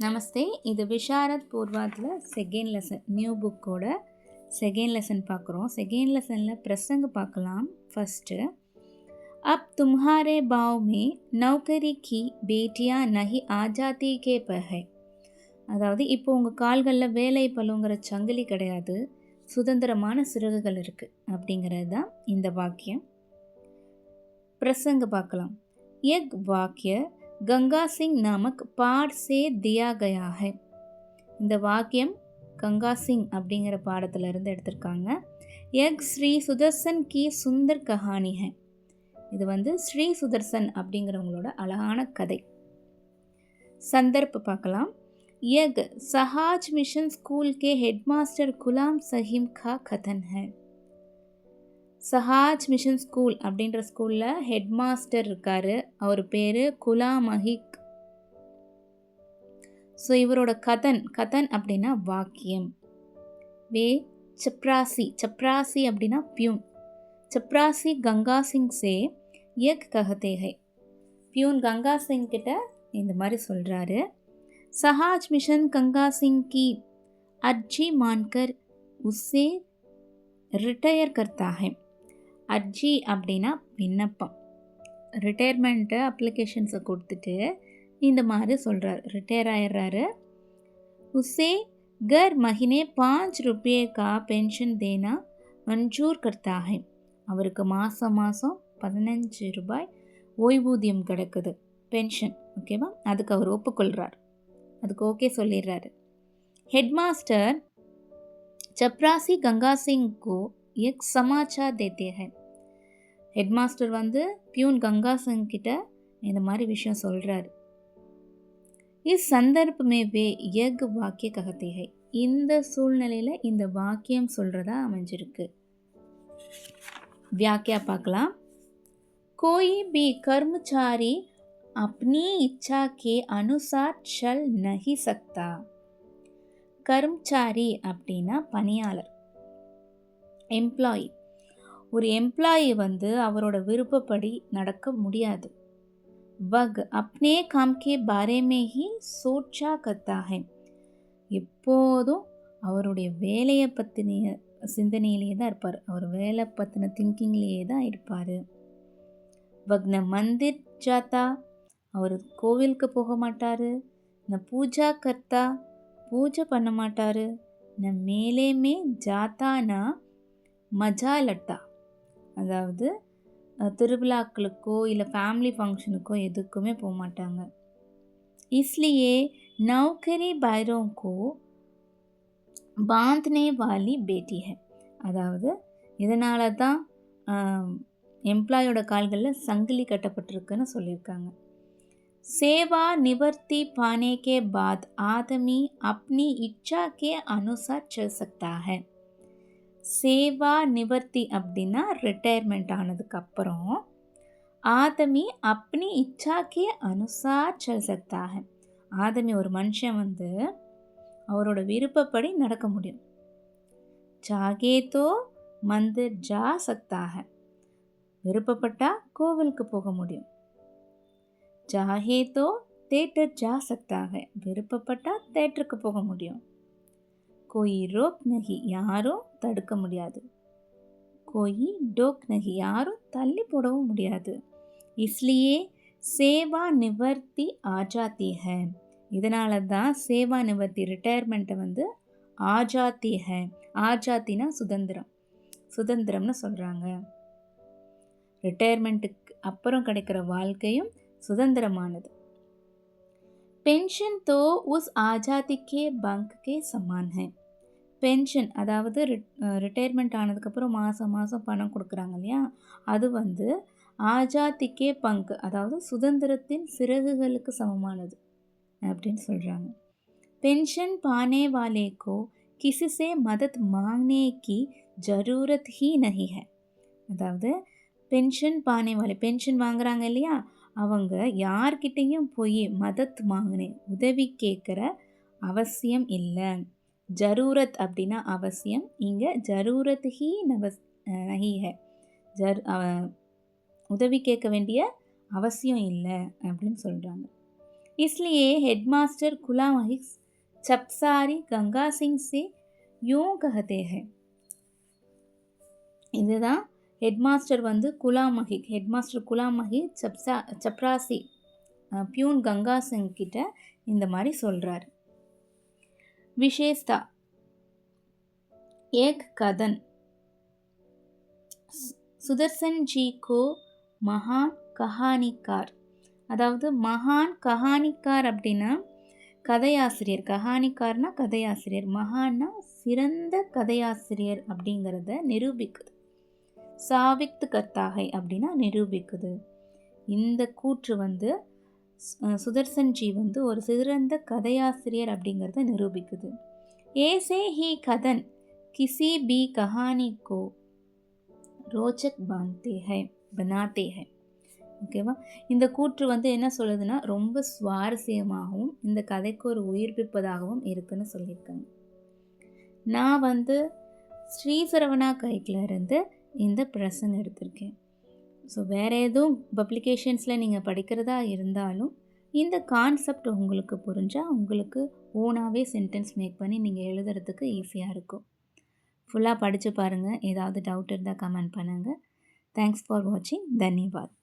நமஸ்தே. இது Visharad பூர்வாத்தில் second lesson new புக்கோட second lesson பார்க்குறோம். செகண்ட் லெசனில் பிரசங்க பார்க்கலாம். ஃபஸ்ட்டு, அப் தும்ஹாரே பாவ் மே நௌகரி கி பேட்டியா நஹி ஆஜாதி கே பஹை. அதாவது இப்போ உங்கள் கால்களில் வேலை பழுங்கிற சங்கிலி கிடையாது, சுதந்திரமான சிறகுகள் இருக்குது அப்படிங்கிறது தான் இந்த வாக்கியம். பிரசங்க பார்க்கலாம். எக் வாக்கிய கங்கா சிங் நாமக் பாட் சே தியா கயா ஹை. இந்த வாக்கியம் கங்கா சிங் அப்படிங்கிற பாடத்துல இருந்து எடுத்திருக்காங்க. எக் ஸ்ரீ சுதர்சன் கி சுந்தர் கஹானி ஹை. இது ஸ்ரீ சுதர்சன் அப்படிங்கிறவங்களோட அழகான கதை. சந்தர்ப்ப பார்க்கலாம். எக் சஹாஜ் மிஷன் ஸ்கூல் கே ஹெட்மாஸ்டர் குலாம் சஹீம் கா கதன் ஹை. சஹாஜ் மிஷன் ஸ்கூல் அப்படின்ற ஸ்கூலில் ஹெட் மாஸ்டர் இருக்கார். அவர் பேர் குலாம் மஹிக். ஸோ இவரோட கதன் அப்படின்னா வாக்கியம். வே சப்ராசி, சப்ராசி அப்படின்னா பியூன். சப்ராசி கங்கா சிங் சே எக் கஹதே ஹை. பியூன் கங்கா சிங் கிட்ட இந்த மாதிரி சொல்கிறாரு. சஹாஜ் மிஷன் கங்கா சிங் கி அர்ஜி மான்கர் உஸ்ஸே ரிட்டையர் கர்த்தா ஹை. அர்ஜி அப்படின்னா விண்ணப்பம். ரிட்டையர்மெண்ட்டு அப்ளிகேஷன்ஸை கொடுத்துட்டு இந்த மாதிரி சொல்கிறார், ரிட்டையர் ஆயிடுறாரு. உஸ்ஸே கர் மஹினே 5 रुपये கா பென்ஷன் தேனா மஞ்சூர் கர்த்தா ஹை. அவருக்கு மாதம் 15 ரூபாய் ஓய்வூதியம் கிடைக்குது, பென்ஷன். ஓகேவா? அதுக்கு அவர் ஒப்புக்கொள்கிறார், அதுக்கு ஓகே சொல்லிடுறாரு. ஹெட்மாஸ்டர் சப்ராசி கங்கா சிங் கோ एक समाचार देते हैं. ஹெட்மாஸ்டர் பியூன் கங்கா சிங் கிட்ட இந்த மாதிரி விஷயம் சொல்கிறாரு. இஸ் சந்தர்ப்பமே வே எக் வாக்கிய கஹதே ஹை. இந்த சூழ்நிலையில் இந்த வாக்கியம் சொல்கிறதா அமைஞ்சிருக்கு. வியாக்கியா பார்க்கலாம். கோயி பி கர்மச்சாரி அப்னி இச்சா கே அனுசார் சல் நஹி சக்தா. கர்மச்சாரி அப்படின்னா பணியாளர், எம்ப்ளாயி. ஒரு எம்ப்ளாயி அவரோட விருப்பப்படி நடக்க முடியாது. வக் Apne com K Pare May he சோச்சா கர்த்தா ஹை. எப்போதும் அவருடைய வேலையை பற்றின சிந்தனையிலேயே தான் இருப்பார், அவர் வேலை பற்றின திங்கிங்லேயே தான் இருப்பார். வக்ன மந்திர் ஜாத்தா, அவர் கோவிலுக்கு போக மாட்டார். ந பூஜா கர்த்தா, பூஜை பண்ண மாட்டார். ந மேலே மே ஜாத்தானா மஜா லட்டா, அதாவது திருவிழாக்களுக்கோ இல்லை ஃபேமிலி ஃபங்க்ஷனுக்கோ எதுக்குமே போக மாட்டாங்க. இஸ்லியே நௌகரி பைரோங்கோ பாந்த்னே வாலி பேட்டி ஹை. அதாவது இதனால தான் எம்ப்ளாயோட கால்களில் சங்கிலி கட்டப்பட்டிருக்குன்னு சொல்லியிருக்காங்க. சேவா நிவர்த்தி பானே கே பாத் ஆதமி அப்னி இச்சா கே அனுசார் சல் சக்தா ஹை. சேவா நிவர்த்தி அப்படின்னா ரிட்டையர்மெண்ட் ஆனதுக்கு அப்புறம் ஆதமி அப்னி இச்சா கே அனுசார் சல் சக்தா ஹை. ஆதமி ஒரு மனுஷன் அவரோட விருப்பப்படி நடக்க முடியும். ஜாகே தோ மந்திர் ஜா சக்தா ஹை. விருப்பப்பட்டா கோவிலுக்கு போக முடியும். ஜாகே தோ தேட்டர் ஜா சக்தா ஹை. விருப்பப்பட்டா தேட்டருக்கு போக முடியும். கோயி ரோக் நஹி, யாரும் தடுக்க முடியாது. கோயி டோக் நஹி, யாரும் தள்ளி போடவும் முடியாது. இஸ்லியே சேவா நிவர்த்தி ஆஜாத்தி ஹை. இதனால தான் சேவா நிவர்த்தி ரிட்டையர்மெண்ட்டை ஆஜாத்தி ஹை. ஆஜாத்தினா சுதந்திரம், சுதந்திரம்னு சொல்கிறாங்க. ரிட்டையர்மெண்ட்டுக்கு அப்புறம் கிடைக்கிற வாழ்க்கையும் சுதந்திரமானது. பென்ஷன் தோ உஸ் ஆஜாதி கே பங்க் கே சமான் ஹை. பென்ஷன் அதாவது ரிட்டையர்மெண்ட் ஆனதுக்கப்புறம் மாதம் பணம் கொடுக்குறாங்க இல்லையா, அது ஆஜாதிக்கே பங்க், அதாவது சுதந்திரத்தின் சிறகுகளுக்கு சமமானது அப்படின்னு சொல்கிறாங்க. பென்ஷன் பானே வாலேக்கோ கிசிசே மதத் மாங்னே கி ஜரூரத் ஹி நஹி ஹை. அதாவது பென்ஷன் பானே வாலே, பென்ஷன் வாங்குறாங்க இல்லையா, அவங்க யார்கிட்டையும் போய் மதத் மாங்கினே, உதவி கேட்குற அவசியம் இல்லை. ஜரூரத் அப்படின்னா அவசியம், இங்கே ஜரூரத் ஹி நஹி ஹை. உதவி கேட்க வேண்டிய அவசியம் இல்லை அப்படின்னு சொல்கிறாங்க. इसलिए हेडमास्टर गुलाम मलिक चपसारी गंगा सिंह से यूं कहते हैं. இதுதான் ஹெட்மாஸ்டர் வந்து ஹெட்மாஸ்டர் குலாம் மஹிக் சப்ராசி பியூன் கங்கா சிங் கிட்ட இந்த மாதிரி சொல்கிறார். विशेषता एक कथन சுதர்சன் ஜி கோ மகான் கஹானிக்கார். அதாவது மகான் கஹானிக்கார் அப்படின்னா கதையாசிரியர், கஹானிக்கார்னா கதையாசிரியர், மகான்னா சிறந்த கதையாசிரியர் அப்படிங்கிறத நிரூபிக்குது. சாவிக்து கர்த்தாகை அப்படின்னா நிரூபிக்குது. இந்த கூற்று வந்து சுதர்சன்ஜி வந்து ஒரு சிறந்த கதையாசிரியர் அப்படிங்கிறத நிரூபிக்குது. ஏசே ஹி கதன் கிசி பி கஹானி கோ ரோச்சக் பனாத்தே ஹை. ஓகேவா? இந்த கூற்று வந்து என்ன சொல்லுதுன்னா ரொம்ப சுவாரஸ்யமாகவும் இந்த கதைக்கு ஒரு உயிர்ப்பிப்பதாகவும் இருக்குன்னு சொல்லியிருக்காங்க. நான் வந்து ஸ்ரீ சரவணா கைட்லேருந்து இந்த பிரசங்கம் எடுத்திருக்கேன். ஸோ வேறு எதுவும் பப்ளிகேஷன்ஸில் நீங்கள் படிக்கிறதா இருந்தாலும் இந்த கான்செப்ட் உங்களுக்கு புரிஞ்சால் உங்களுக்கு ஓனாகவே சென்டென்ஸ் மேக் பண்ணி நீங்கள் எழுதுறதுக்கு ஈஸியாக இருக்கும். ஃபுல்லாக படித்து பாருங்கள். ஏதாவது டவுட் இருந்தால் கமெண்ட் பண்ணுங்கள். தேங்க்ஸ் ஃபார் வாட்சிங். தன்யவாத்.